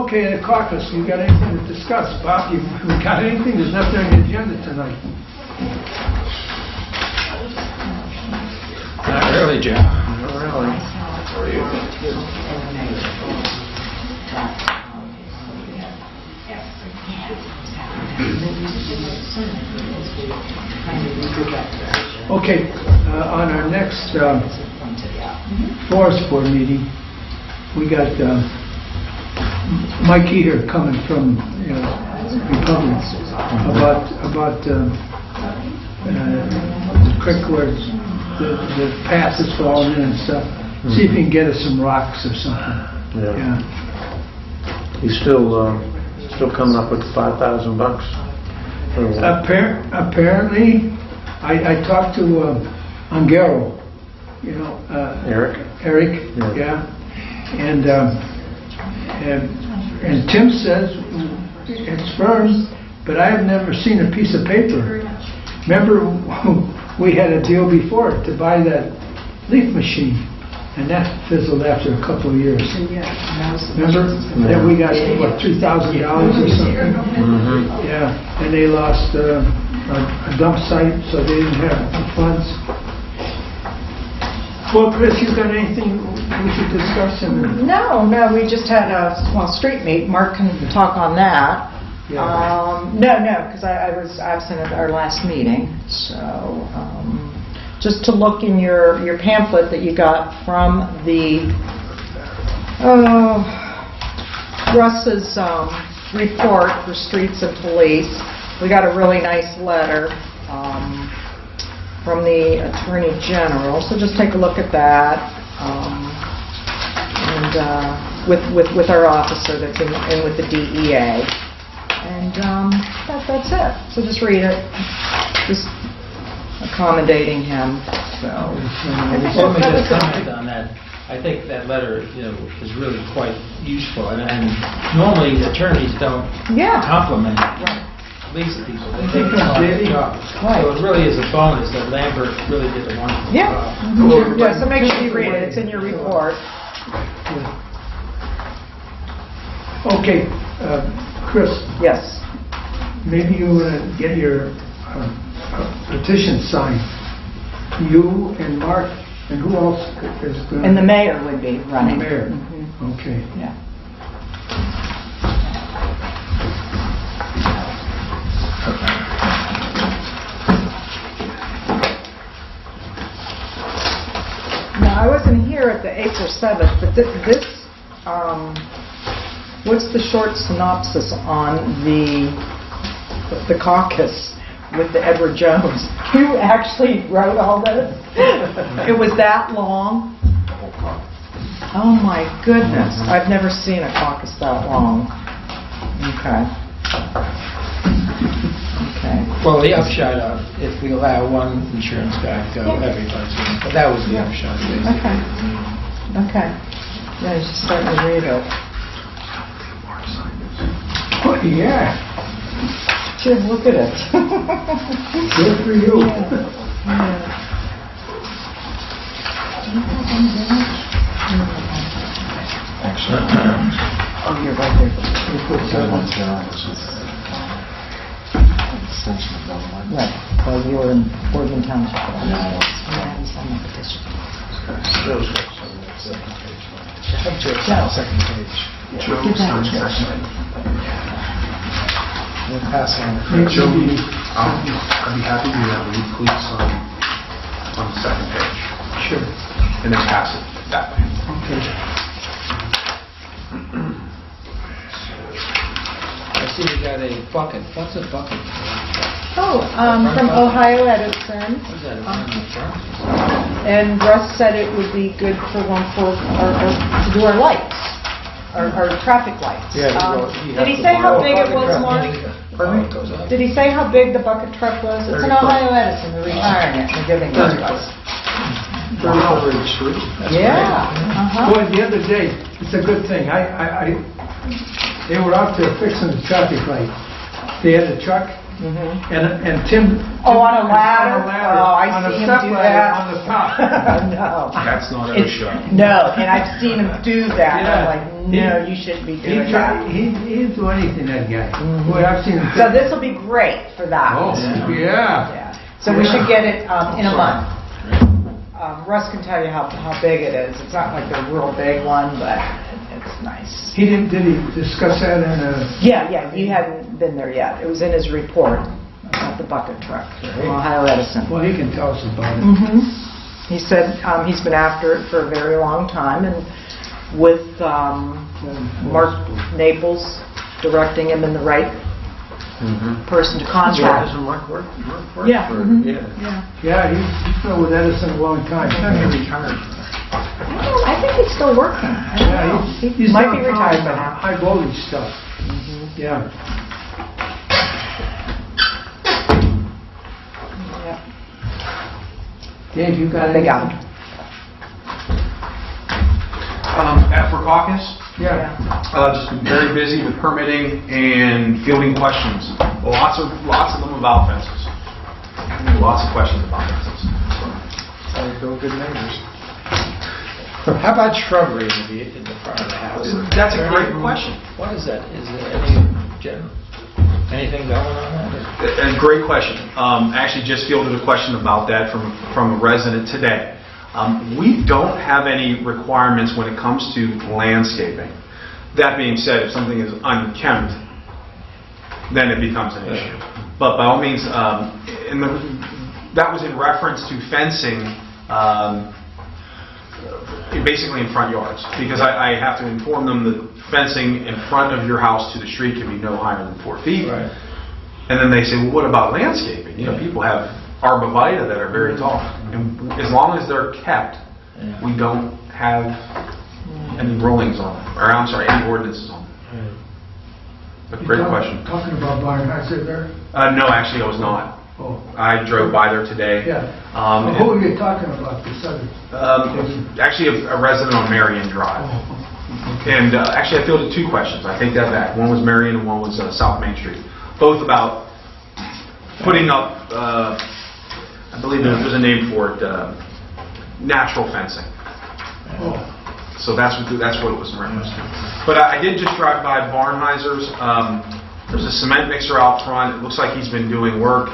Okay, the caucus, you got anything to discuss? Bob, you got anything? There's nothing on the agenda tonight. Not really, Jim. Not really. Okay, on our next Forest Board meeting, we got Mike Eater coming from Republic about the creek where the path is falling in and stuff. See if he can get us some rocks or something. Yeah. He's still coming up with $5,000. Apparently, I talked to Ungaro, Eric? yeah. And Tim says it's firm, but I have never seen a piece of paper. Remember, we had a deal before to buy that leaf machine, and that fizzled after a couple of years. Remember? Then we got, what, $3,000 or something? Mm-hmm. Yeah, and they lost a dump site, so they didn't have the funds. Well, Chris, you got anything we should discuss? No, we just had a small street meet. Mark can talk on that. Yeah. No, because I was absent at our last meeting. So just to look in your pamphlet that you got from the Russ's report for streets and police. We got a really nice letter from the Attorney General, so just take a look at that, and with our officer that's in with the DEA, and that's it. So just read it, just accommodating him. So Let me just comment on that. I think that letter, is really quite useful, and normally attorneys don't compliment police people. They take the job. Right. So it really is a bonus that Lambert really did a wonderful job. Yeah, so make sure you read it. It's in your report. Okay, Chris. Yes. Maybe you want to get your petition signed. You and Mark, and who else is going to... And the mayor would be running. The mayor. Mm-hmm. Okay. Yeah. Now, I wasn't here at the April 7th, but this what's the short synopsis on the caucus with the Edward Jones? You actually wrote all this? It was that long? Oh my goodness. I've never seen a caucus that long. Okay. Well, the upshot of if we allow one insurance guy to go, everybody's going to go. That was the upshot, basically. Okay. Yeah, you should start to read it. Oh, yeah. Jim, look at it. Good for you. Oh, you're right there. Right. Well, you were in Boardman Township. Second page. We'll pass on. Joe, I'd be happy to have lead police on the second page. Sure. And then pass it that way. Okay. I see you got a bucket. What's a bucket? Oh, from Ohio Edison. What's that? And Russ said it would be good for to do our lights, our traffic lights. Yeah, did he say how big it was, Mark? Did he say how big the bucket truck was? It's an Ohio Edison. They're retiring it and giving it to us. Yeah. Boy, the other day, it's a good thing. They were out there fixing the traffic light. They had a truck, and Tim... Oh, on a ladder? On a Oh, I on a see him step do ladder that. on the top. No. That's not our It's- show. No, and I've seen him do that. Yeah. I'm like, no, you shouldn't be doing that. He'd do anything, that guy. Boy, I've seen him... So this will be great for that. Oh, yeah. Yeah. So we should get it in a month. Russ can tell you how big it is. It's not like a real big one, but it's nice. Did he discuss that in a... Yeah, you hadn't been there yet. It was in his report about the bucket truck from Ohio Edison. Well, he can tell us about it. He said he's been after it for a very long time, and with Mark Naples directing him in the right person to contact. Doesn't Mark work? Yeah. for- mhm. Yeah. Yeah, he's been with Edison a long time. I think he's still working. I don't know. He He's might be down retired by on now. high voltage stuff. Yeah. Yeah. Dave, you got They got anything? him. At for caucus, Yeah. just been very busy with permitting and fielding questions. Lots of them about fences. Lots of questions about fences. Build good neighbors. How about shrubbery in the front of the house? That's a great question. What is that? Is there anything going on there? A great question. Actually, just fielded a question about that from a resident today. We don't have any requirements when it comes to landscaping. That being said, if something is unkempt, then it becomes an issue. But by all means, that was in reference to fencing, basically in front yards, because I have to inform them that fencing in front of your house to the street can be no higher than 4 feet. Right. And then they say, well, what about landscaping? You know, people have arborvitae that are very tall. And as long as they're kept, we don't have any rulings on them, or I'm sorry, any ordinances on them. But great question. Talking about Barnheiser there? No, actually, I was not. Oh, I drove by there today. yeah. Um, Who are you talking about, this other? Actually, a resident on Marion Drive. And actually, I fielded 2 questions. I take that back. One was Marion and one was South Main Street. Both about putting up, I believe there's a name for it, natural fencing. Oh. So that's what it was in reference to. But I did just drive by Barnheiser's. There's a cement mixer out front. It looks like he's been doing work.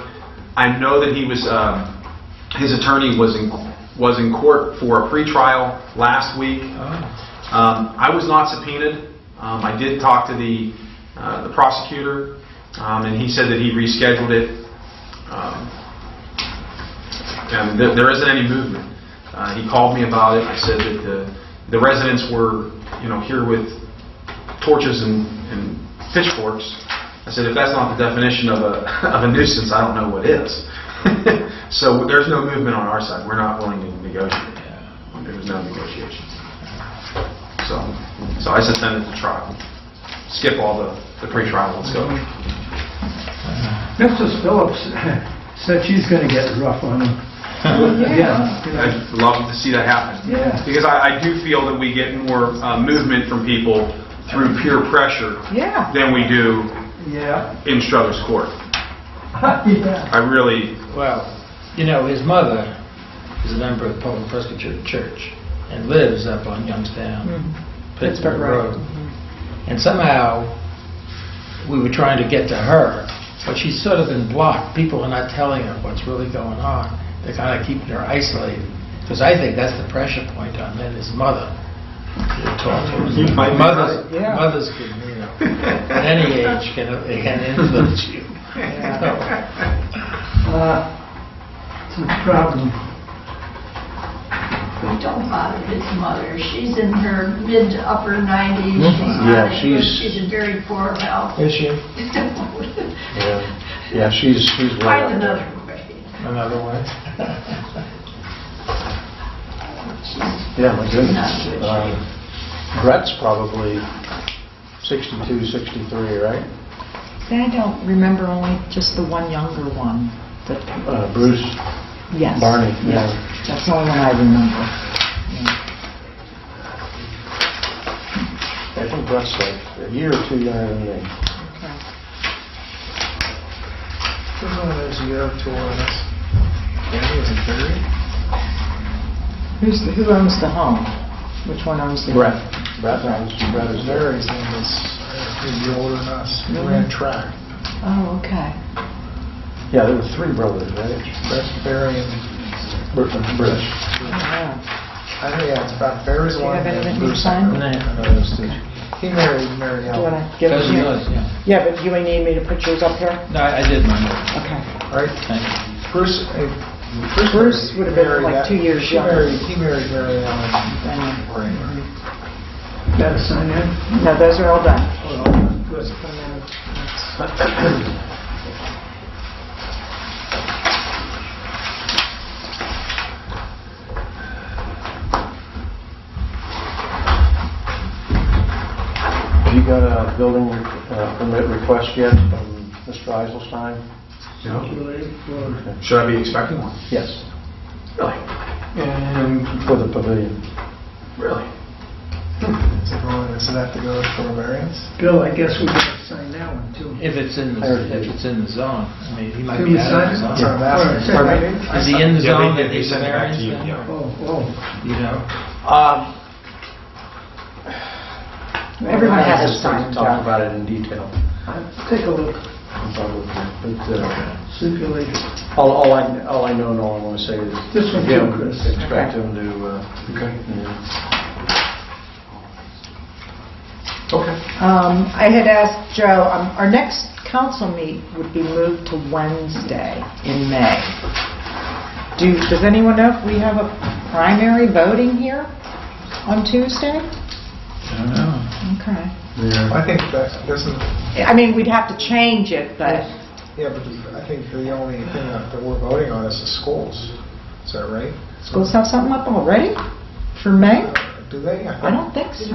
I know that he was, his attorney was in court for a pretrial last week. I was not subpoenaed. I did talk to the prosecutor, and he said that he rescheduled it. And there isn't any movement. He called me about it. I said that the residents were, here with torches and pitchforks. I said, if that's not the definition of a nuisance, I don't know what is. So there's no movement on our side. We're not willing to negotiate. There was no negotiation. So I said send it to trial. Skip all the pre-trial. Let's go. Mrs. Phillips said she's going to get rough on him. Yeah. I'd love to see that happen. Yeah. Because I do feel that we get more movement from people through peer pressure Yeah. than we do Yeah. in Struthers Court. Yeah. I really... Well, his mother is a member of the Portland Presbyterian Church and lives up on Youngstown, Pittsburgh Road. And somehow we were trying to get to her, but she's sort of been blocked. People are not telling her what's really going on. They're kind of keeping her isolated. Because I think that's the pressure point on then his mother. To talk to You her. might be Mothers, right, yeah. mothers can, at any age, can influence you. It's a problem. Don't bother his mother. She's in her mid to upper 90s. Yeah, She's in very poor health. Is she? Yeah, she's well Find up there. another way. Another way? Yeah, my goodness. Not good. Brett's probably 62, 63, right? I don't remember, only just the one younger one. Bruce, Yes. Barney, yeah. That's the only one I remember. I think Brett's like a year or 2 younger than me. Who's one of those Europe tour on this? Danny, is it Barry? Who owns the home? Which one owns the? Brett. Brett is there. Barry's name is, he'd be older than us. He Really? ran track. Oh, okay. Yeah, there were three brothers, right? Brett, Barry, and Brett. Yeah. I think, yeah, it's about Barry's Do you one. have and anything to Bruce sign? second. He married Mary Do you want Ellen. to give it Those to are me? yours, yeah. Yeah, but you need me to put yours up here? No, I did mine. Okay. Right? Thank you. Bruce, Bruce would have been married like that- 2 years he younger. He married Mary Ellen. Right. Got to sign in? No, those are all done. Good. Have you got a building permit request yet from Mr. Eiselstein? Should I be expecting one? Yes. Really? And for the pavilion. Really? Is it going, does it have to go for a variance? Bill, I guess we got to sign that one too. If it's in the zone, I mean, he might Can be we out of sign the it? That's what zone. I'm asking. Pardon me? Is he in the Yeah, zone they that needs a sent it back to variance you, then? yeah. Oh, You know? Everyone has to to sign, talk John. about it in detail. take a look, But, stipulate. all I know and all I want to say is. This one too, yeah, Chris. Expect Okay. him to, Okay. yeah. Okay. I had asked Joe, our next council meet would be moved to Wednesday in May. Does anyone know if we have a primary voting here on Tuesday? I don't know. Okay. Yeah. I think that doesn't, I mean, we'd have to change it, but, yeah, but I think the only thing that we're voting on is the schools. Is that right? schools have something up already for May? Do they? I don't think so.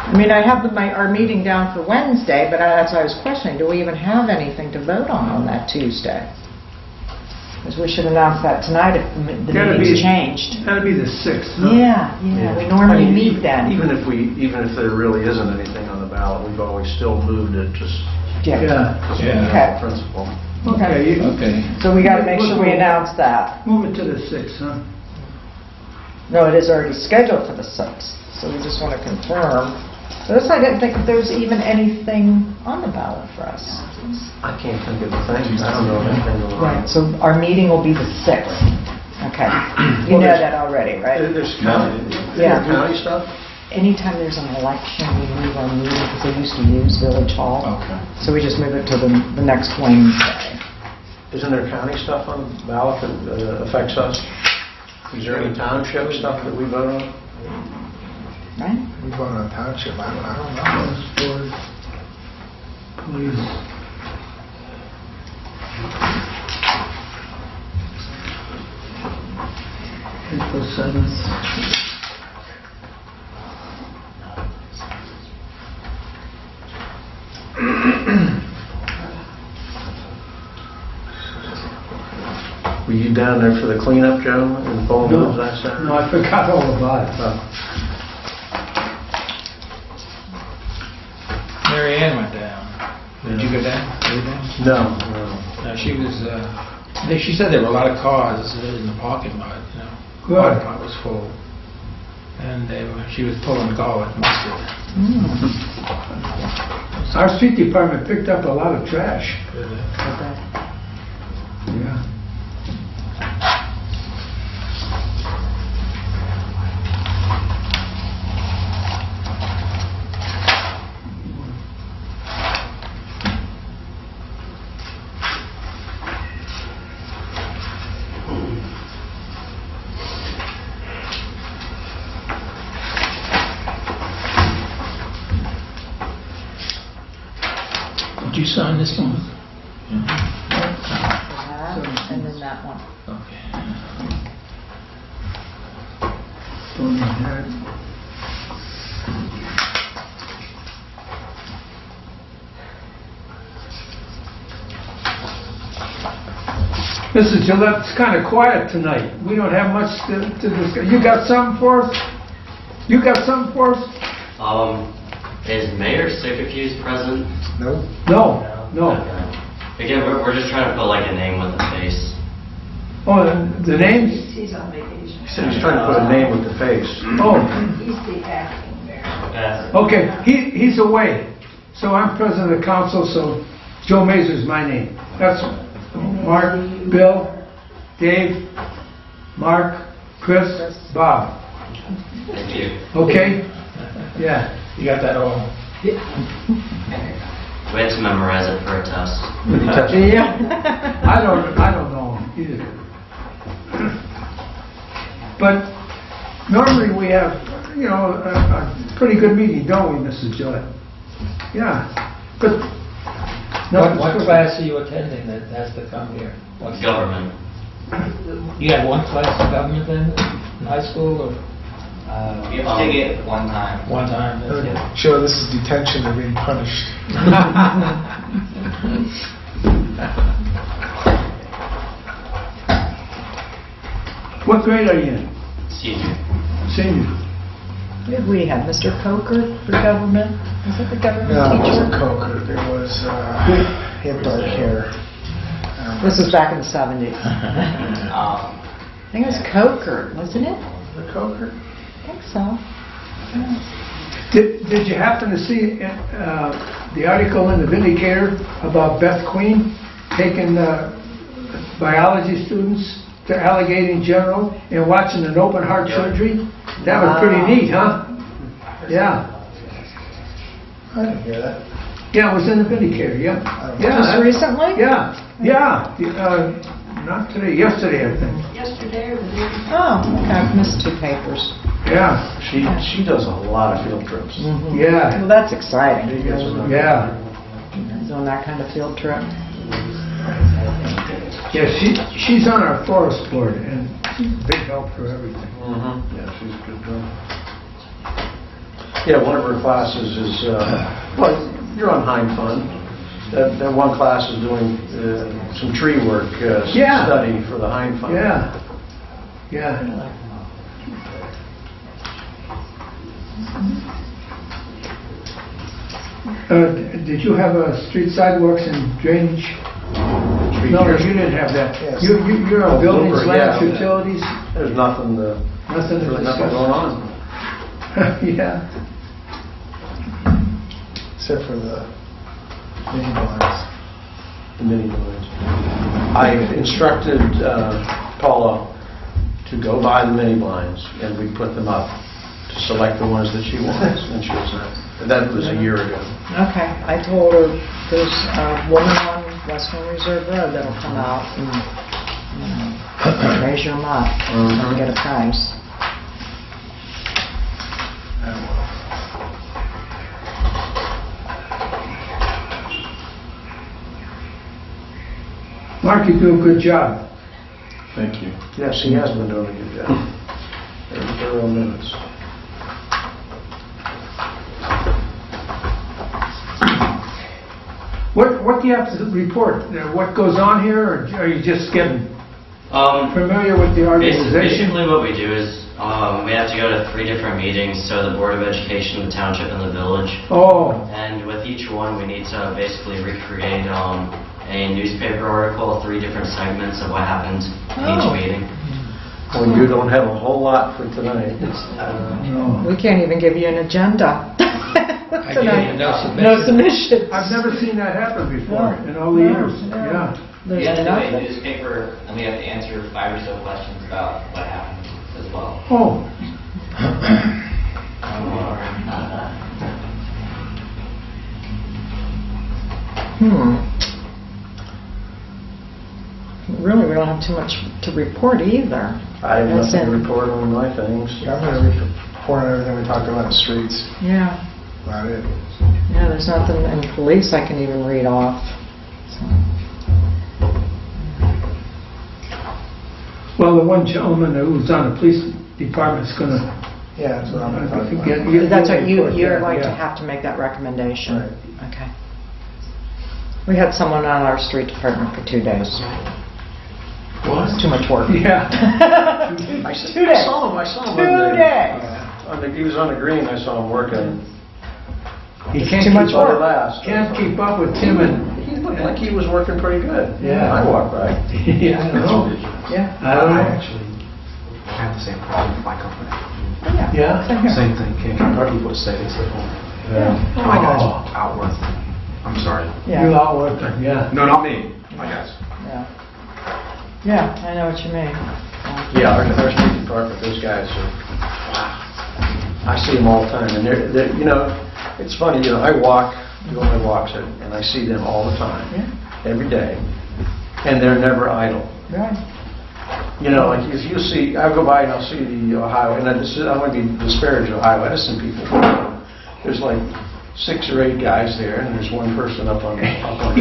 I mean, I have our meeting down for Wednesday, but that's why I was questioning, do we even have anything to vote on that Tuesday? Because we should announce that tonight if the Gotta meeting's be- changed. That'd be the 6th. huh? Yeah, we normally I mean, meet then. Even if there really isn't anything on the ballot, we've always still moved it just Yeah. Yeah. Okay. principle. Okay, you Okay. So we gotta make sure we announce that. move it to the 6th, huh? No, it is already scheduled for the 6th, so we just want to confirm. But it's like, I don't think there's even anything on the ballot for us. I can't think of the things. I don't know anything going on. Right, so our meeting will be the 6th. Okay. You know that already, right? There's county, Yeah. county stuff? Anytime there's an election, we move our meeting because they used to use Village Hall. Okay. So we just move it to the next Wednesday. Isn't there county stuff on the ballot that affects us? Is there any township stuff that we vote on? Right? We vote on township, I don't know. Board, police. April 7th. Were you down there for the cleanup, Joe, in Bowling No, Grove last Saturday? no, I forgot all about it. Mary Ann went down. Did you go down? Were you down? No, No, she was, she said there were a lot of cars in the parking lot, you know. Good. Parking lot was full. And she was pulling garlic mustard. Our street department picked up a lot of trash. Okay. Yeah. Did you sign this one? That, and then that one. Okay. Don't need that. Mrs. Gillette, it's kind of quiet tonight. We don't have much to discuss. You got something for us? You got something for us? Is Mayor Syracuse present? Nope. No, no. Again, we're just trying to put like a name with a face. Oh, the names? He's on vacation. He said he's trying to put a name with the face. Oh, He's the acting mayor. okay, he's away. So I'm president of the council, so Joe Mazur's my name. That's Mark, Bill, Dave, Mark, Chris, Bob. Thank you. Okay? Yeah. You got that all? We had to memorize it for a test. Yeah. I don't know either. But normally we have, a pretty good meeting, don't we, Mrs. Gillette? Yeah. But What class are you attending that has to come here? What's Government. You had one class of government then, in high school, or You have to take it one time. one time? Joe, this is detention, they're being punished. what grade are you in? Senior. Senior. We had Mr. Coker for government. Was that the government No, it wasn't teacher? Coker, it was, he had dark hair. This was back in the 70s. Um, I think it was Coker, wasn't it? The Coker? I think so. Did you happen to see the article in the Vindicator about Beth Queen taking biology students to Allegheny General and watching an open heart surgery? That was pretty neat, huh? Yeah. I didn't hear that. Yeah, it was in the Vindicator, yeah. Yeah. Just recently? Yeah, yeah. Not today, yesterday, I think. Yesterday or the day before. Oh, okay. I've missed 2 papers. Yeah, She does a lot of field trips. yeah, Well, that's exciting. She gets around. yeah. He's on that kind of field trip. Yeah, she's on our forest board and she's a big help for everything. Yeah, she's a good girl. Yeah, one of her classes is, well, you're on Hein Fund. That one class is doing some tree work Yeah. study for the Hein Fund. Yeah, yeah. Did you have street sidewalks and drainage? No, you didn't have that. Yes. You're on buildings, Bluebird, lands, yeah. utilities, There's nothing to nothing to really nothing discuss. going on. Yeah. Except for the mini blinds. The mini blinds. I instructed Paula to go buy the mini blinds, and we put them up to select the ones that she wants, and she was that was a year ago. Okay. I told her there's a woman on Western Reserve Road that'll come out and measure them up and get a price. Mark, you do a good job. Thank you. Yes, he has been doing a good job. Every thorough minutes. What do you have to report? What goes on here, or are you just getting familiar with the organization? Basically what we do is we have to go to 3 different meetings, so the Board of Education, the township, and the village. Oh, And with each one, we need to basically recreate a newspaper article, 3 different segments of what happened in each meeting. Well, you don't have a whole lot for tonight. no. We can't even give you an agenda. I gave you no submissions. No submissions. I've never seen that happen before in all the years. Yeah. There's We have to do a nothing. newspaper, and we have to answer 5 or so questions about what happened as well. Oh, Really, we don't have too much to report either. I have That's nothing to it. report on my things. I'm going to report on everything we talked about in the streets. Yeah. About it. Yeah, there's nothing in police I can even read off. So. well, the one gentleman who's on the police department's gonna Yeah, that's what I'm going to talk about. That's what you're Yeah, going to yeah. have to make that recommendation. Right. Okay. We had someone on our street department for 2 days. It's too much work. Yeah. I saw 2 days. him. I saw him. 2 days. He was on the green. I saw him working. He can't Too much keep Saw up- it last. Can't keep up with Tim and looked like he was working pretty good. Yeah. I walked by. Yeah, I don't know. Yeah. I don't know. actually had the same problem with my company. Yeah? Same thing. Can't get our people to stay. They stay home. My guys outwork them. I'm sorry. You outwork them, yeah. No, not me. My guys. Yeah. Yeah, I know what you mean. Yeah, our street department, those guys are, wow. I see them all the time, and they're, you know, it's funny, you know, I walk, do all my walks, and I see them all the time, every day, and they're never idle. Right. You know, like you see, I go by and I'll see the Ohio, and I don't want to be disparage Ohio Edison people. There's like 6 or 8 guys there, and there's one person up on the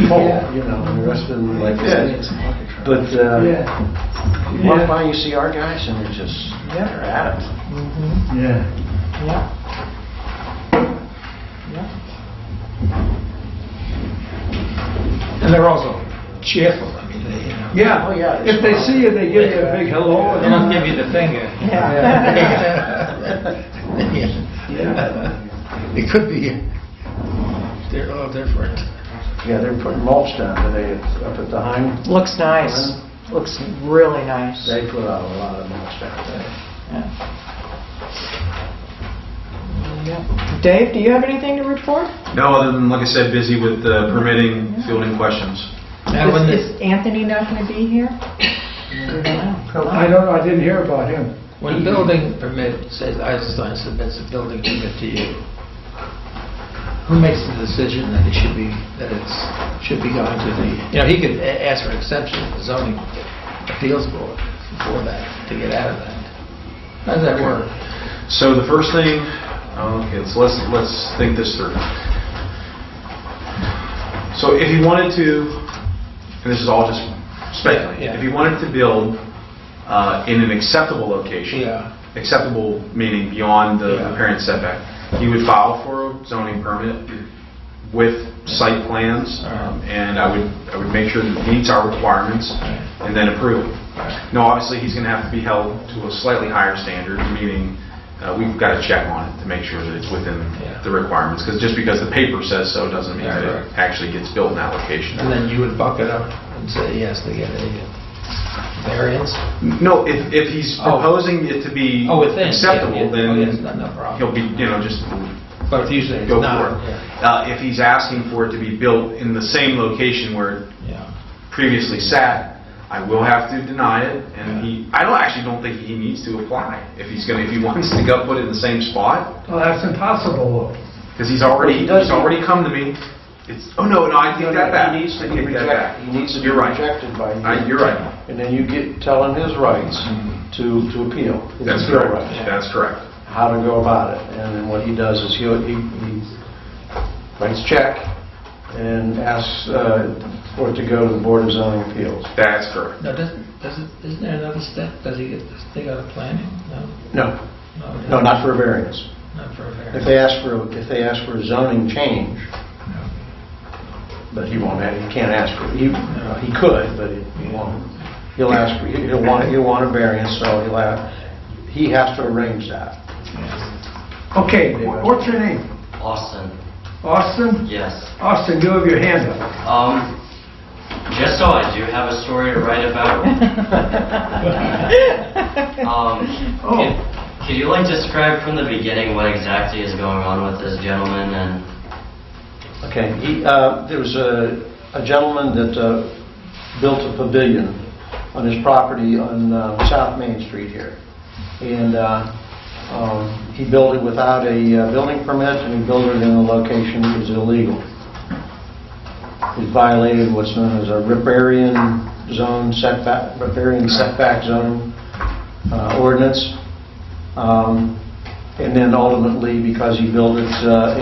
pole, you know, and the rest of them are like this. But you walk by, you see our guys, and they're just, they're at it. Mm-hmm. Yeah. Yeah. Yeah. And they're also cheerful. I mean, they, you know. Yeah. Oh, yeah. If they see you, they give you a big hello. They don't give you the finger. Yeah. It could be. They're all different. Yeah, they're putting mulch down today up at the Heim. Looks nice. Looks really nice. They put out a lot of mulch down there. Yeah. Dave, do you have anything to report? No, other than, like I said, busy with permitting, fielding questions. Is Anthony not going to be here? I don't know, I didn't hear about him. When a building permit says Eisenstein submits a building permit to you, who makes the decision that it should be going to the, you know, he could ask for an exception to the zoning appeals board for that, to get out of that. How does that work? So the first thing, okay, so let's think this through. So if he wanted to, and this is all just speculating, if he wanted to build in an acceptable location, acceptable meaning beyond the riparian setback, he would file for a zoning permit with site plans, and I would make sure that it meets our requirements, and then approve it. Now, obviously, he's going to have to be held to a slightly higher standard, meaning we've got to check on it to make sure that it's within the requirements, because just because the paper says so doesn't mean that it actually gets built in that location. And then you would buck it up and say he has to get a variance? No, if he's proposing it to be acceptable, then no problem. he'll be, you know, just but usually it's go not. for it. If he's asking for it to be built in the same location where it previously sat, I will have to deny it, and I don't think he needs to apply if he wants to go put it in the same spot. Well, that's impossible. Because he's already come to me. No, I take that back. He needs to be rejected. He needs to be rejected by you. You're right. And then you tell him his rights to appeal. That's correct. That's correct. How to go about it, and then what he does is he writes a check and asks for it to go to the Board of Zoning Appeals. That's correct. No, isn't there another step? Does he get this thing out of planning? No, not for a variance. Not for a variance. If they ask for a zoning change, but he won't have. He can't ask for. He could, but he won't. He'll ask for. He'll want a variance, so he has to arrange that. Okay, what's your name? Austin. Austin? Yes. Austin, you have your hand up. Just so I do have a story to write about. Could you describe from the beginning what exactly is going on with this gentleman and? Okay, there was a gentleman that built a pavilion on his property on South Main Street here, and he built it without a building permit, and he built it in a location that was illegal. He violated what's known as a riparian setback zone ordinance, and then ultimately, because he built it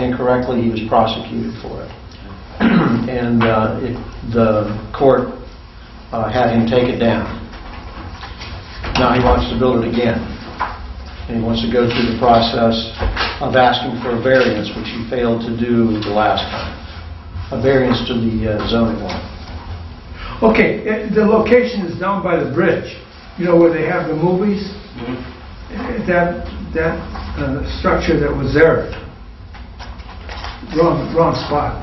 incorrectly, he was prosecuted for it. And the court had him take it down. Now he wants to build it again. And he wants to go through the process of asking for a variance, which he failed to do the last time. A variance to the zoning law. Okay, the location is down by the bridge. You know where they have the movies? That structure that was there. Wrong spot.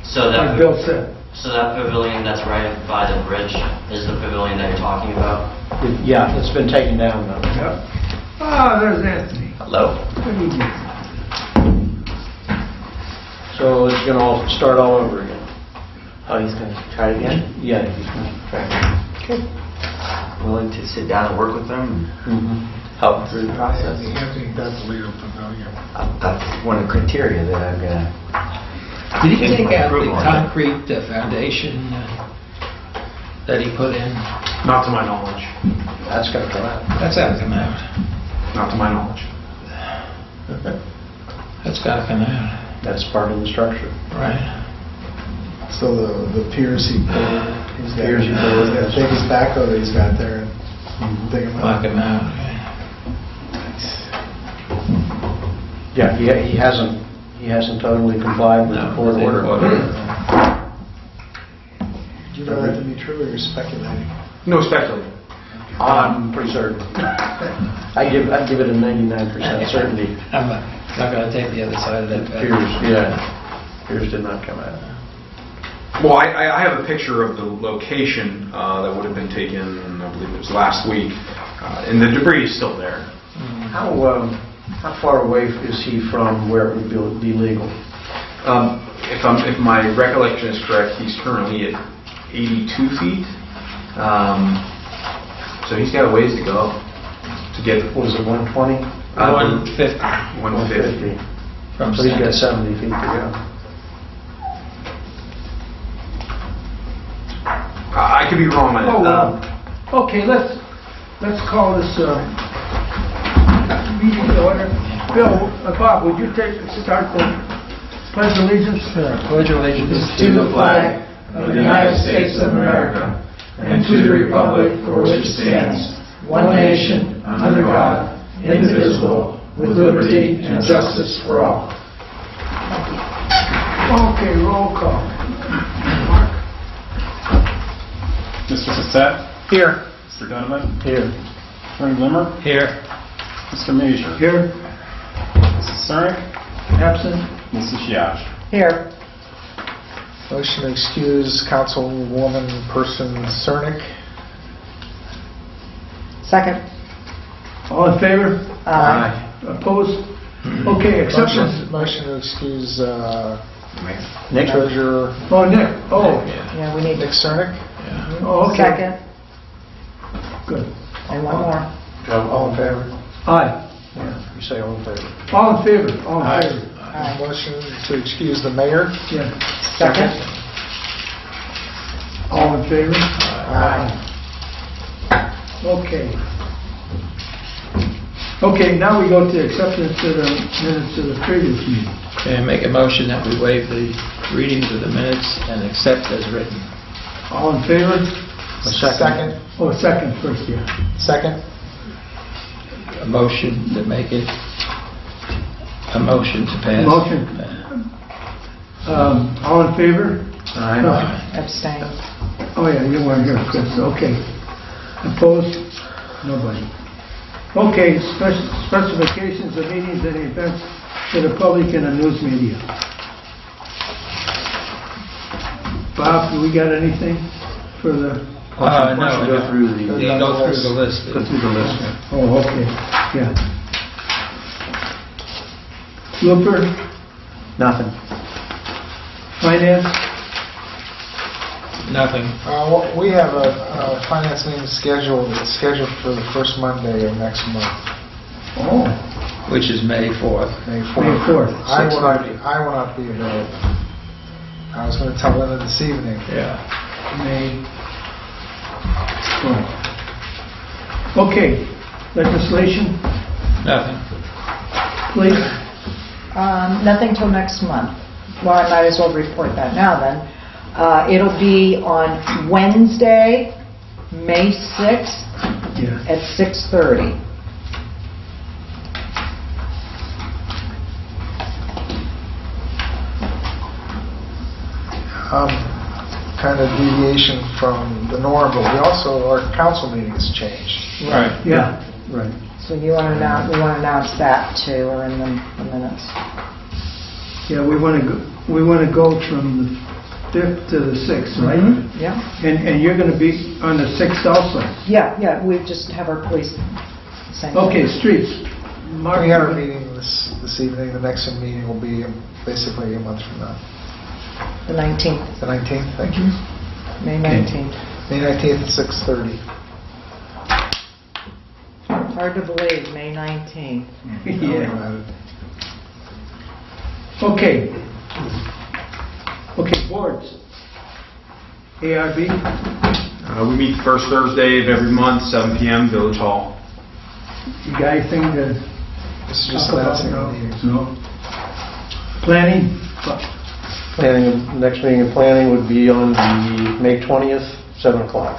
So like Bill said. So that pavilion that's right by the bridge is the pavilion that you're talking about? Yeah, it's been taken down now. Yep. Ah, there's Anthony. Hello? Good evening. So it's going to all start all over again. Oh, he's going to try it again? Yeah, he's going to try. Willing to sit down and work with them, Mm-hmm. help through the process? Anthony does lead a pavilion. That's one of the criteria that I'm going to... Did he take out the Improve on it. concrete foundation that he put in? Not to my knowledge. That's going to come out. That's got to come out. Not to my knowledge. That's got to come out, That's part of the structure. right? So the piers he poured, he's got Piers he poured, yes. the biggest backhoe that he's got there and dig him Knock up. him out. Yeah, he hasn't totally complied with the court order. Do you know that to be true or you're speculating? No speculating. I'm pretty certain. I'd give it a 99% certainty. I'm not going to take the other side of that. Piers did not come out. Well, I have a picture of the location that would have been taken, I believe it was last week, and the debris is still there. How far away is he from where it would be legal? If my recollection is correct, he's currently at 82 feet. So he's got a ways to go to get. What is it, 120? 150 150. from So he's got center. 70 feet to go. I could be wrong on Oh, that. okay, let's call this meeting to order. Bill, Bob, would you start the pledge of allegiance? Pledge allegiance To the flag of the United States of America and to the republic for which it stands, one nation, under God, indivisible, with liberty and justice for all. Okay, roll call. Mark? Mr. Cassett? Here. Mr. Donovan? Here. Attorney Limmer? Here. Mr. Major? Here. Mrs. Sarek? Absent. Mrs. Yash? Here. Motion to excuse Councilwoman Person Cernick. Second. All in favor? Aye. Opposed? Okay, acceptance. Motion to excuse Nick? Treasurer Oh, Nick, oh, Yeah, we need Nick Cernick. oh, okay. second Good. and one more. All in favor? Aye. Yeah, you say all in favor. All in favor? All in favor? Aye. Motion to excuse the mayor. Yeah. Second. All in favor? Aye. Okay. Okay, now we go to acceptance of the minutes of the previous meeting. Okay, make a motion that we waive the readings of the minutes and accept as written. All in favor? Second. Oh, second first, yeah. Second. A motion to make it a motion to pass. Motion. All in favor? Aye. No. Abstain. Oh, yeah, you weren't here, Chris, okay. Opposed? Nobody. Okay, specifications of meetings and events for the public and the news media. Bob, do we got anything for the? No. Go through the... Yeah, go through the list. Go through the list. Oh, okay, yeah. Looper, Nothing. finance, Nothing. We have a finance meeting scheduled. It's scheduled for the first Monday of next month, oh, Which is May 4th. May May 4th. 4th. I will not be available. I was going to tell Linda this evening. Yeah. May 4th. Okay, legislation, Nothing. please. Nothing till next month. Well, I might as well report that now then. It'll be on Wednesday, May 6th Yeah. at 6:30. Kind of deviation from the norm, but we also, our council meeting has changed. Right. Yeah, right. So you want to announce that too, or in the minutes. Yeah, we want to go from the 5th to the 6th, right? Yeah. And you're going to be on the 6th also? Yeah, we just have our police. same Okay, thing. streets. Mark, We had our meeting this evening. The next meeting will be basically a month from now. The 19th, The 19th, thank you. May 19th. May 19th at 6:30. Hard to believe, May 19th. Yeah. Okay. Okay, boards. ARB? We meet the first Thursday of every month, 7 p.m., Village Hall. You got anything to This is just talk about? announcing the meetings. No. Planning? Planning, next meeting in planning would be on the May 20th, 7 o'clock.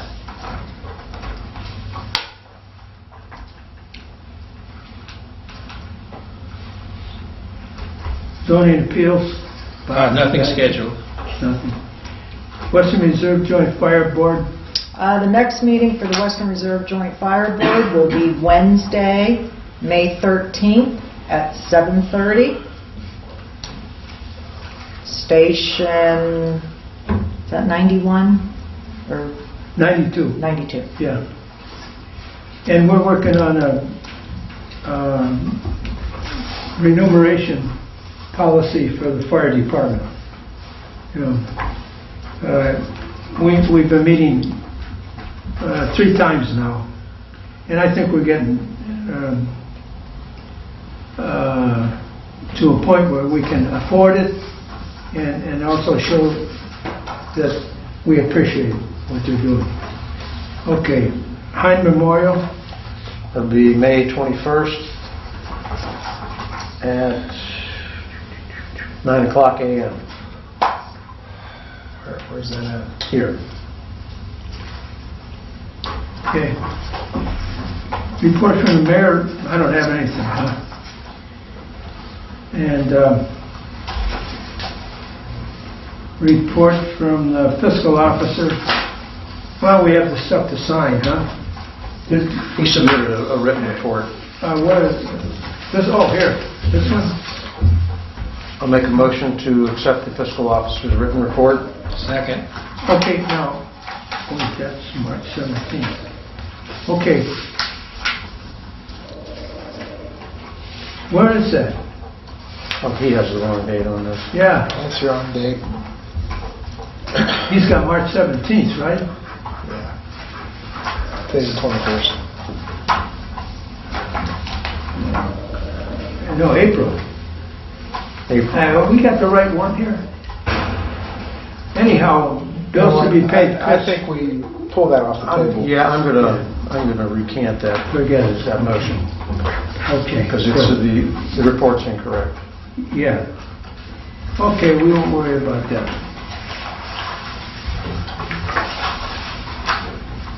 Zoning appeals? Nothing scheduled. Nothing. Western Reserve Joint Fire Board? The next meeting for the Western Reserve Joint Fire Board will be Wednesday, May 13th at 7:30. Station, is that 91 or 92. 92? Yeah. And we're working on a remuneration policy for the fire department. You know, we've been meeting 3 times now, and I think we're getting to a point where we can afford it and also show that we appreciate what they're doing. Okay, Hind Memorial? It'll be May 21st at 9 o'clock a.m. Where's that at? here. Okay. Report from the mayor, I don't have anything, huh? And report from the fiscal officer. Well, we have the stuff to sign, huh? He submitted a written report. What is this? Oh, here, this one? I'll make a motion to accept the fiscal officer's written report. Second. Okay, now, oh, that's March 17th. Okay. Where is that? Oh, he has the wrong date on this. Yeah, That's your own date. he's got March 17th, right? Yeah. Today's the 21st. No, April. April. We got the right one here. Anyhow, bills to be paid. I think we pulled that off the table. Yeah, I'm gonna recant that. Forget it. That motion. Okay. Because the report's incorrect. Yeah. Okay, we won't worry about that.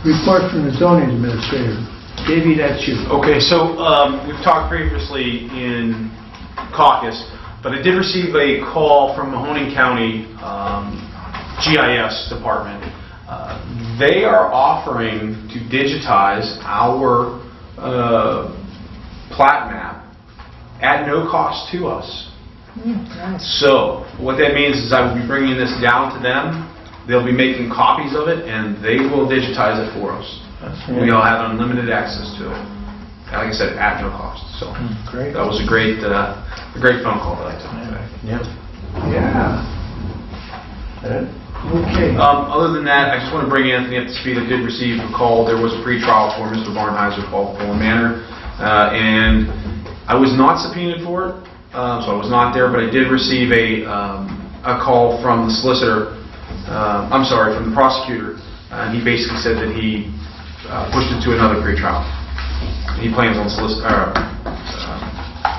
Report from the zoning administrator. Davey, that's you. Okay, so we've talked previously in caucus, but I did receive a call from Mahoning County GIS department. They are offering to digitize our plat map at no cost to us. Nice. So what that means is I will be bringing this down to them. They'll be making copies of it, and they will digitize it for us. We all have unlimited access to it. Like I said, at no cost. So Great. that was a great phone call that I took today. Yeah. Yeah. Okay. Other than that, I just want to bring Anthony up to speed. I did receive a call. There was a pretrial for Mr. Barnheiser, Pullman Manor, and I was not subpoenaed for it, so I was not there. But I did receive a call from the solicitor. From the prosecutor. And he basically said that he pushed it to another pretrial. He plans on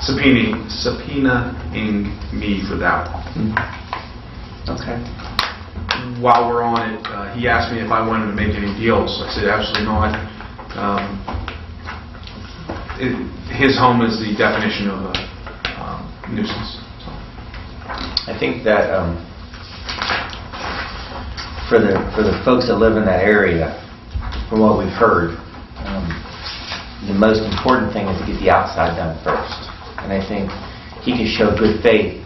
subpoenaing me for that. Okay. While we're on it, he asked me if I wanted to make any deals. I said absolutely not. His home is the definition of a nuisance. So. I think that for the folks that live in that area, from what we've heard, the most important thing is to get the outside done first. And I think he can show good faith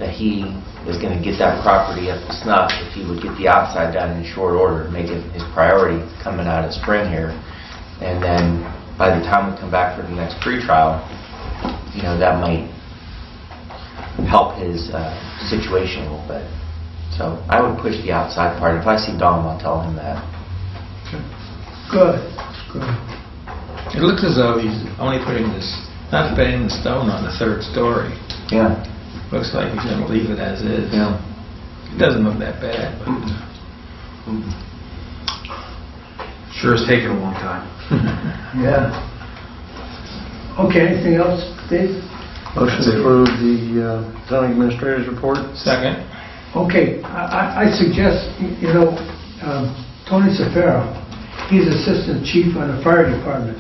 that he was going to get that property up to snuff if he would get the outside done in short order, make it his priority coming out of spring here. And then by the time we come back for the next pretrial, that might help his situation a little bit. So I would push the outside part. If I see Dom, I'll tell him that. Good. It looks as though he's only not putting the stone on the third story. Yeah. Looks like he's going to leave it as is. Yeah. It doesn't look that bad, but Sure has taken a long time. Yeah. Okay, anything else, Dave? Motion to approve the zoning administrator's report. second. Okay, I suggest, Tony Safaro, he's assistant chief on the fire department,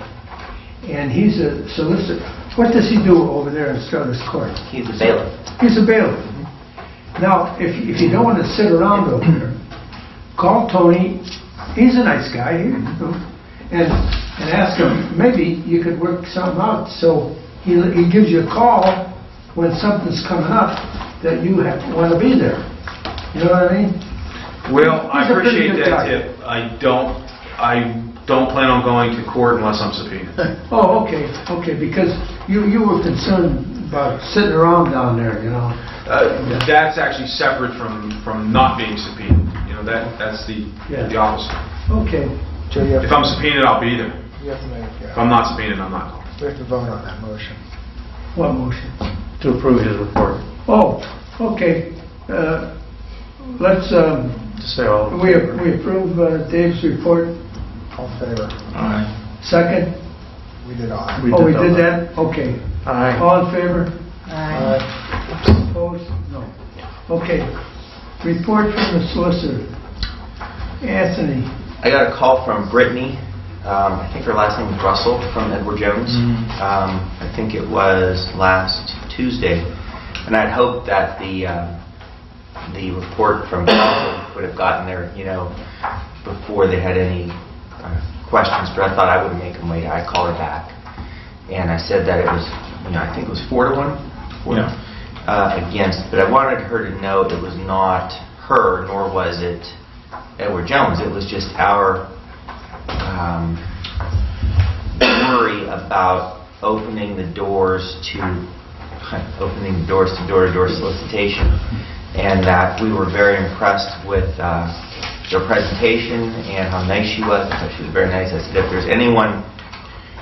and he's a solicitor. What does he do over there in Struthers Court? He's a bailiff. He's a bailiff. Now, if you don't want to sit around over there, call Tony. He's a nice guy, and ask him, maybe you could work something out. So he gives you a call when something's coming up that you want to be there. You know what I mean? Well, I He's a pretty appreciate good that guy. tip. I don't plan on going to court unless I'm subpoenaed. Oh, okay, because you were concerned about sitting around down there, That's actually separate from not being subpoenaed. That's the opposite. Okay. Joe, you have If I'm subpoenaed, I'll be there. you have to make, If I'm not subpoenaed, I'm not. we have to vote on that motion. What motion? To approve his report. Oh, okay. Let's, To say all. we approve Dave's report. All in favor? All right. Second? We did all. Oh, we did that? Okay. Aye. All in favor? Aye. Opposed? No. Okay. Report from the solicitor. Anthony. I got a call from Brittany. I think her last name is Russell, from Edward Jones. I think it was last Tuesday. And I'd hoped that the report from council would have gotten there, before they had any questions, but I thought I would make them wait. I called her back. And I said that it was, I think it was 4-1 against, but I wanted her to know it was not her, nor was it Edward Jones. It was just our worry about opening the doors to door-to-door solicitation, and that we were very impressed with their presentation and how nice she was. I thought she was very nice. I said, if there's anyone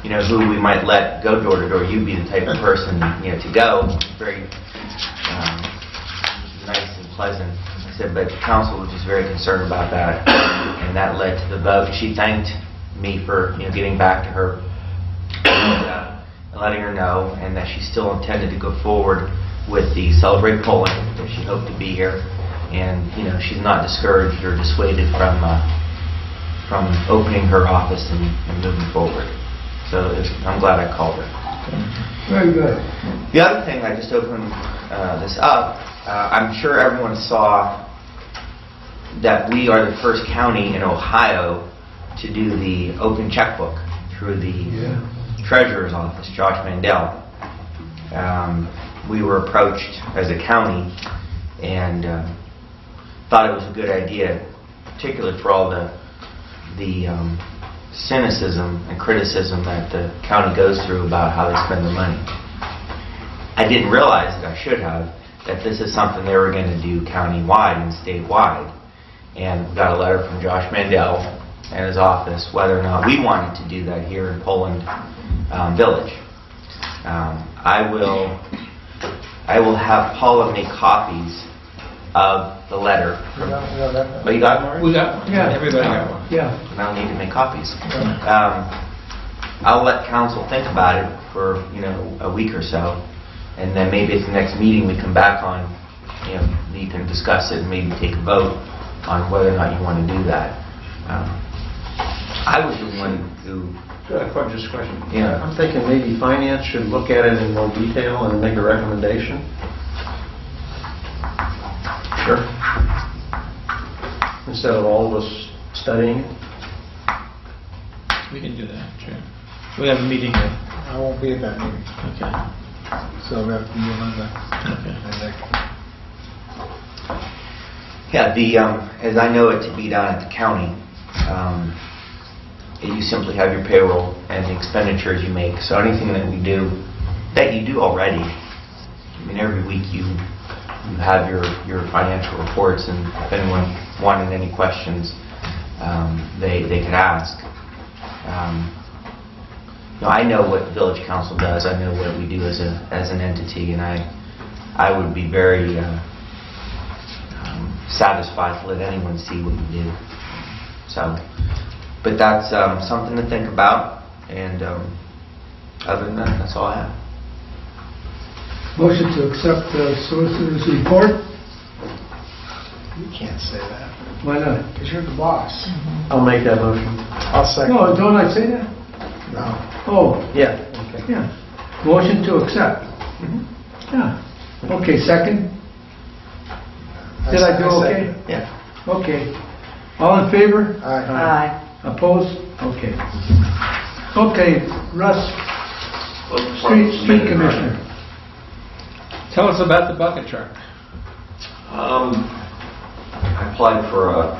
who we might let go door-to-door, you'd be the type of person to go. Very nice and pleasant. I said, but council was just very concerned about that, and that led to the vote. She thanked me for getting back to her and letting her know, and that she still intended to go forward with the Celebrate Poland, that she hoped to be here, and she's not discouraged or dissuaded from opening her office and moving forward. So I'm glad I called her. Very good. The other thing, I just opened this up, I'm sure everyone saw that we are the first county in Ohio to do the open checkbook through the Treasurer's Office, Josh Mandel. We were approached as a county and thought it was a good idea, particularly for all the cynicism and criticism that the county goes through about how they spend their money. I didn't realize that I should have, that this is something they were going to do county-wide and statewide. And we got a letter from Josh Mandel and his office whether or not we wanted to do that here in Poland Village. I will have Paula make copies of the letter. Oh, you got one? We got one. Yeah. Everybody got one. Yeah. And I'll need to make copies. I'll let council think about it for a week or so, and then maybe at the next meeting we come back on. You can discuss it and maybe take a vote on whether or not you want to do that. I was the one who. Just a question. Yeah. I'm thinking maybe finance should look at it in more detail and make a recommendation. Sure. Instead of all of us studying it. We can do that, sure. We have a meeting here. I won't be at that meeting, Okay. so we have to be Linda Okay. and Nick. Yeah, as I know it to be done at the county, you simply have your payroll and the expenditures you make. So anything that we do, that you do already, I mean, every week you have your financial reports, and if anyone wanted any questions, they could ask. I know what Village Council does. I know what we do as an entity, and I would be very satisfied to let anyone see what we do. So, but that's something to think about, and other than that, that's all I have. Motion to accept the solicitor's report? You can't say that. Why not? Because you're the boss. I'll make that motion. I'll second. No, don't I say that? No. Oh, Yeah. Okay. yeah. Motion to accept. Yeah. Okay, second? Did I do okay? second. Yeah. Okay. All in favor? Aye. Opposed? Okay. Okay, Russ, street commissioner. Tell us about the bucket truck. I applied for a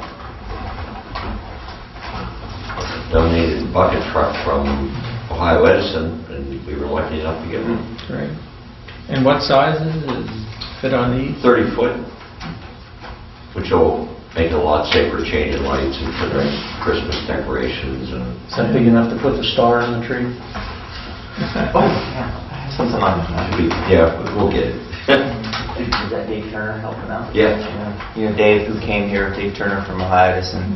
donated bucket truck from Ohio Edison, and we were lucky enough to get one. Great. And what size is it? Fit on these? 30 foot, which will make it a lot safer changing lights and for the Christmas decorations. And Is that big enough to put the star in the tree? Oh, yeah. Something like that. yeah, we'll get it. Is that Dave Turner helping out? Yeah. You know, Dave, who came here, Dave Turner from Ohio Edison,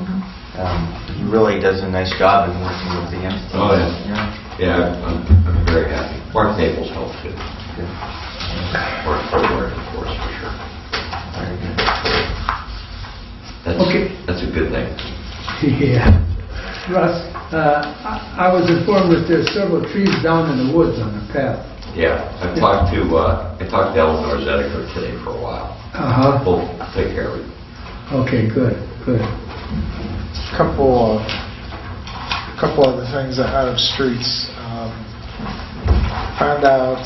he really does a nice job in working with the entities. Oh, yeah. I'm very happy. Mark Naples helped too. Good. Worked for us for sure. Very good. That's a good thing. Yeah. Russ, I was informed that there's several trees down in the woods on the path. Yeah, I talked to Eleanor Zediker today for a while. Uh-huh. We'll take care of it. Okay, good. Couple other things out of streets. Found out.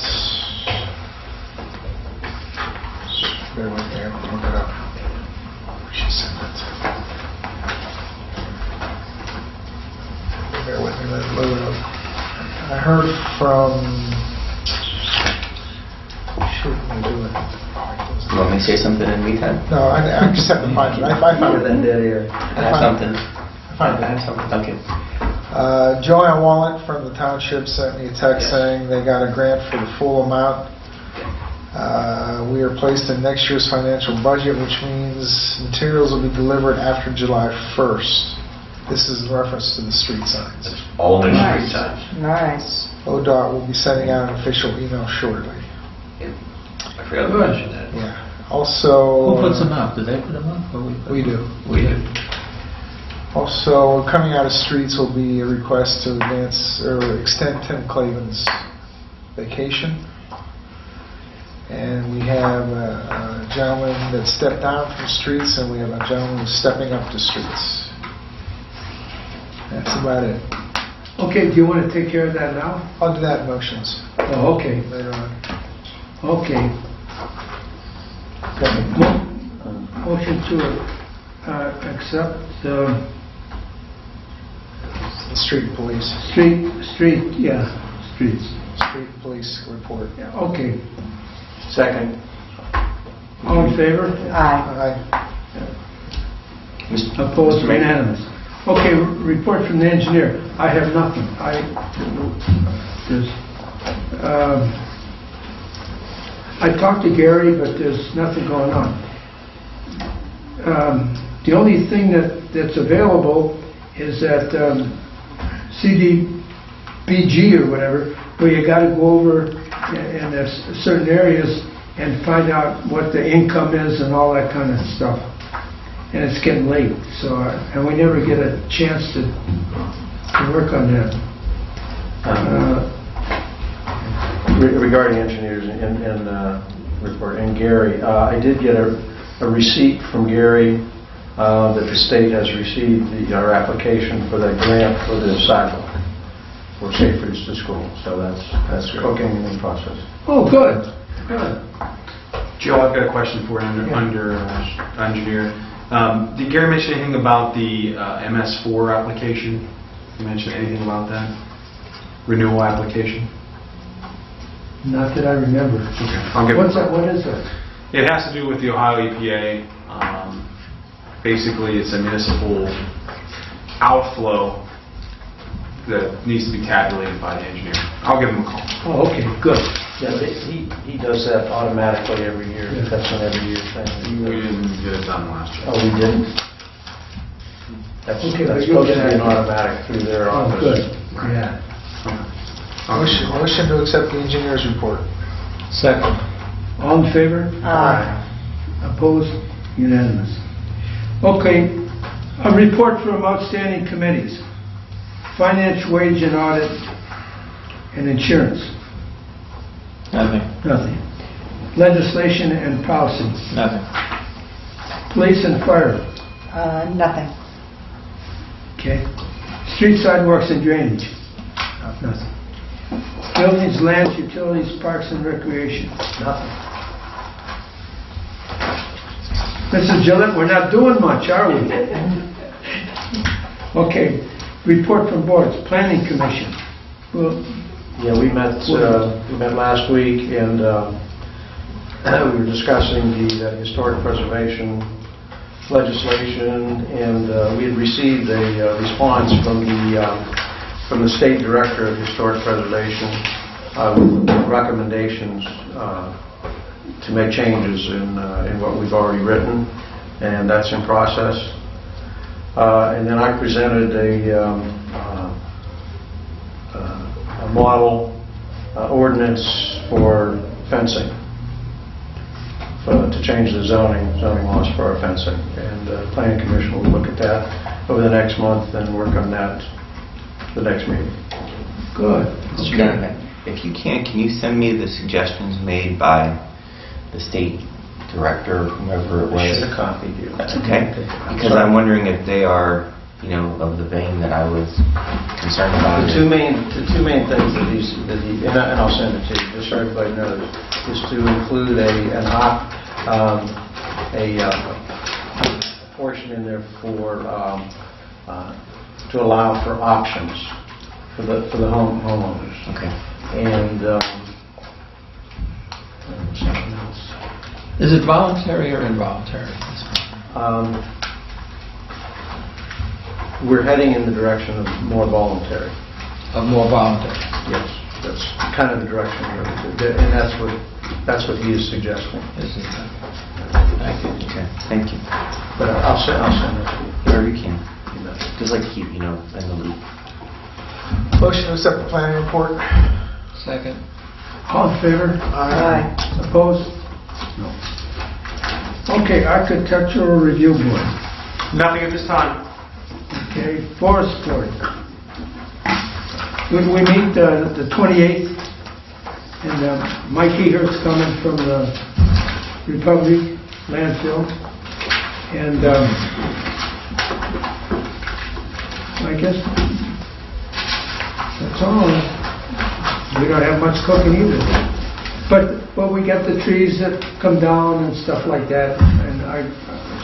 Bear with me, I'll look it up. She sent it. Bear with me, let it load up. I heard from. Shoot, let me do it. You want me to say something in the meantime? No, I just have to find it. I found it. dead air. I have something. I have something. Okay. Joanne Wallet from the township sent me a text saying they got a grant for the full amount. We are placed in next year's financial budget, which means materials will be delivered after July 1st. This is in reference to the street signs. All new street signs. Nice. ODOT will be sending out an official email shortly. I forgot to mention that. Yeah. Also... Who puts them up? Do they put them up? Or We do. We do. Also, coming out of streets will be a request to advance or extend Tim Clavin's vacation. And we have a gentleman that stepped down from streets, and we have a gentleman who's stepping up to streets. That's about it. Okay, do you want to take care of that now? I'll do that in motions Oh, okay. later on. Okay. Motion to accept The street police. streets. Street police report. Yeah, okay. Second. All in favor? Aye. Opposed? Mr. Mayor. Unanimous. Okay, report from the engineer. I have nothing. I talked to Gary, but there's nothing going on. The only thing that's available is that CDBG or whatever, where you got to go over in certain areas and find out what the income is and all that kind of stuff. And it's getting late, so and we never get a chance to work on that. Regarding engineers and report, and Gary, I did get a receipt from Gary that the state has received our application for that grant for the sidewalk for Safe Routes to School. So that's cooking in process. Oh, good. Joe, I've got a question for you under engineer. Did Gary mention anything about the MS4 application? Did you mention anything about that? Renewal application? Not that I remember. I'll give What's that? What is that? It has to do with the Ohio EPA. Basically, it's a municipal outflow that needs to be tabulated by the engineer. I'll give him a call. Oh, okay, good. Yeah, he does that automatically every year. Yeah. That's an every year thing. We didn't get it done last year. Oh, we didn't? That's Okay, but that's you'll supposed to get be an that. automatic through their Oh, office. good. Yeah. Motion to accept the engineer's report. Second. All in favor? Opposed? Unanimous. Okay, a report from outstanding committees. Finance, wage and audit, and insurance. Nothing. Nothing. Legislation and policy. Nothing. Police and fire. Nothing. Okay. Street, sidewalks, and drainage. Nothing. Buildings, lands, utilities, parks, and recreation. Nothing. Mrs. Gillette, we're not doing much, are we? Okay. Report from boards. Planning Commission. Well, Yeah, we met last week, and we were discussing the historic preservation legislation, and we had received a response from the State Director of Historic Preservation with recommendations to make changes in what we've already written, and that's in process. And then I presented a model ordinance for fencing, to change the zoning laws for our fencing. And the Planning Commission will look at that over the next month and work on that the next meeting. good. Mr. Donovan, if you can you send me the suggestions made by the state director, whomever it I was? should have copied you. That's okay, because I'm wondering if they are, of the vein that I was concerned about. The two main things that he and I'll send it to you, just so everybody knows, is to include a portion in there for to allow for options for the homeowners. Okay. And something else. Is it voluntary or involuntary? We're heading in the direction of more voluntary. Of more voluntary? Yes, that's kind of the direction we're, and that's what he is suggesting. Thank you. Okay, thank you. But I'll send it to you. Or you can. Just like to keep, in the loop. Motion to accept the planning report. Second. All in favor? Aye. Opposed? No. Okay, Architectural Review Board. Nothing at this time. Okay, Forest Board. We meet the 28th, and Mike Eher's coming from the Republic landfill, and I guess that's all. We don't have much cooking either. But we got the trees that come down and stuff like that, and our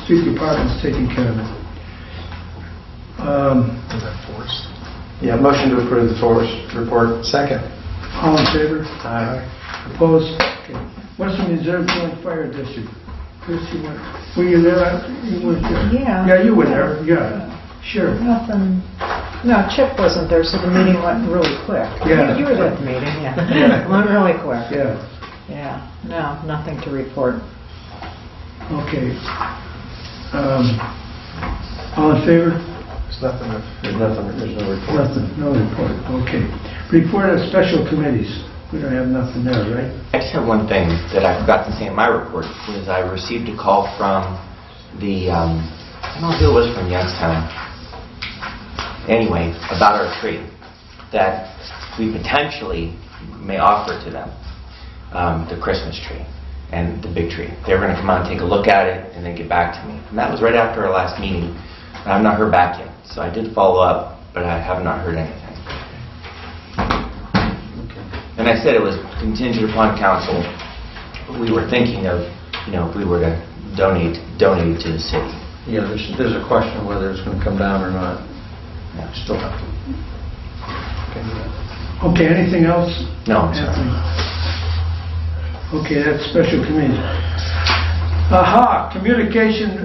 street department's taking care of it. Forest. Yeah, motion to approve the forest report. Second. All in favor? Aye. Opposed? Okay. Western Reserve Joint Fire District. Chris, were you there? You weren't there? Yeah. Yeah, you were there, yeah. Sure. Nothing. No, Chip wasn't there, so the meeting went really quick. Yeah. You were at the meeting, yeah. Yeah. It went really quick. Yeah. Yeah. No, nothing to report. Okay. All in favor? There's no report. Nothing, no report. Okay. Report of special committees. We don't have nothing there, right? I just have one thing that I forgot to say in my report, was I received a call from the, I don't know if it was from Youngstown, anyway, about our tree, that we potentially may offer to them, the Christmas tree and the big tree. They were going to come out and take a look at it and then get back to me. And that was right after our last meeting. And I've not heard back yet. So I did follow up, but I have not heard anything. And I said it was contingent upon council. We were thinking of, if we were to donate it to the city. Yeah, there's a question whether it's going to come down or not. Still have to. Okay, anything else? No, I'm sorry. Anthony? Okay, that's special committee. Aha, communication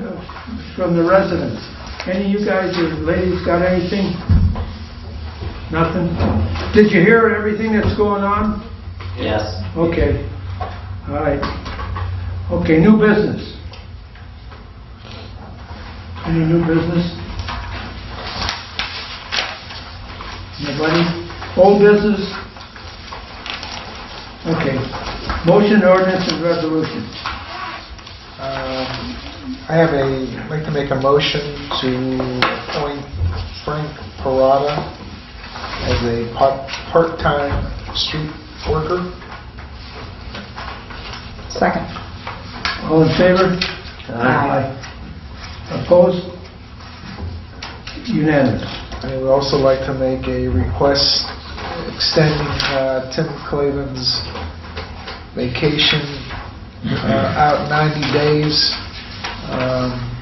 from the residents. Any of you guys or ladies got anything? Nothing? Did you hear everything that's going on? Yes. Okay. All right. Okay, new business. Any new business? Nobody? Old business? Okay. Motion, ordinance, and resolution. I'd like to make a motion to appoint Frank Parada as a part-time street worker. Second. All in favor? Aye. Opposed? Unanimous. I would also like to make a request extending Tim Clavin's vacation out 90 days,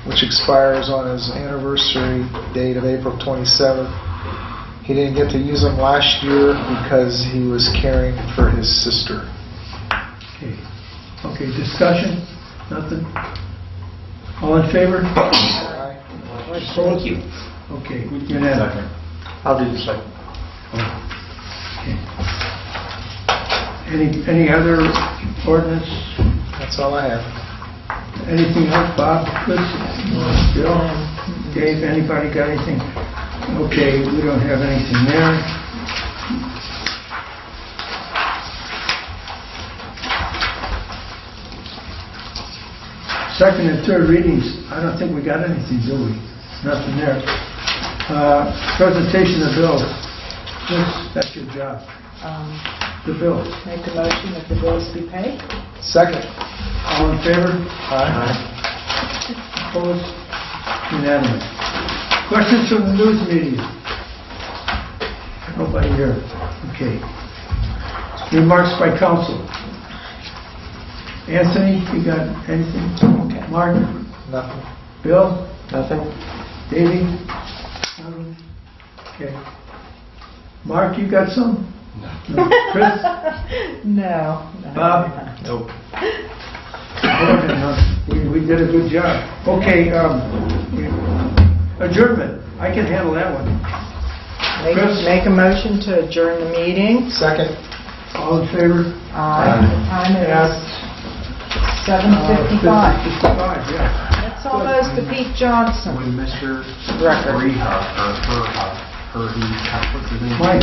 which expires on his anniversary date of April 27th. He didn't get to use them last year because he was caring for his sister. Okay. Okay, discussion? Nothing? All in favor? Aye. Thank you. Okay, unanimous. I'll do the second. Okay. Any other ordinance? That's all I have. Anything else, Bob? Chris? Bill? Dave, anybody got anything? Okay, we don't have anything there. Second and third readings, I don't think we got anything, do we? Nothing there. Presentation of bills. That's your job. The bills. Make a motion that the bills be paid. Second. All in favor? Aye. Opposed? Unanimous. Questions from the news media? Nobody here. Okay. Remarks by council. Anthony, you got anything? Okay. Martin? Nothing. Bill? Nothing? Davey? Nothing? Okay. Mark, you got some? No. Chris? No. Bob? Nope. We did a good job. Okay, adjournment. I can handle that one. Make a motion to adjourn the meeting. Second. All in favor? Aye. The time is 7:55. 55, yeah. It's almost the Pete Johnson When Mr. record. Rehuff, or her, he, what's his name? My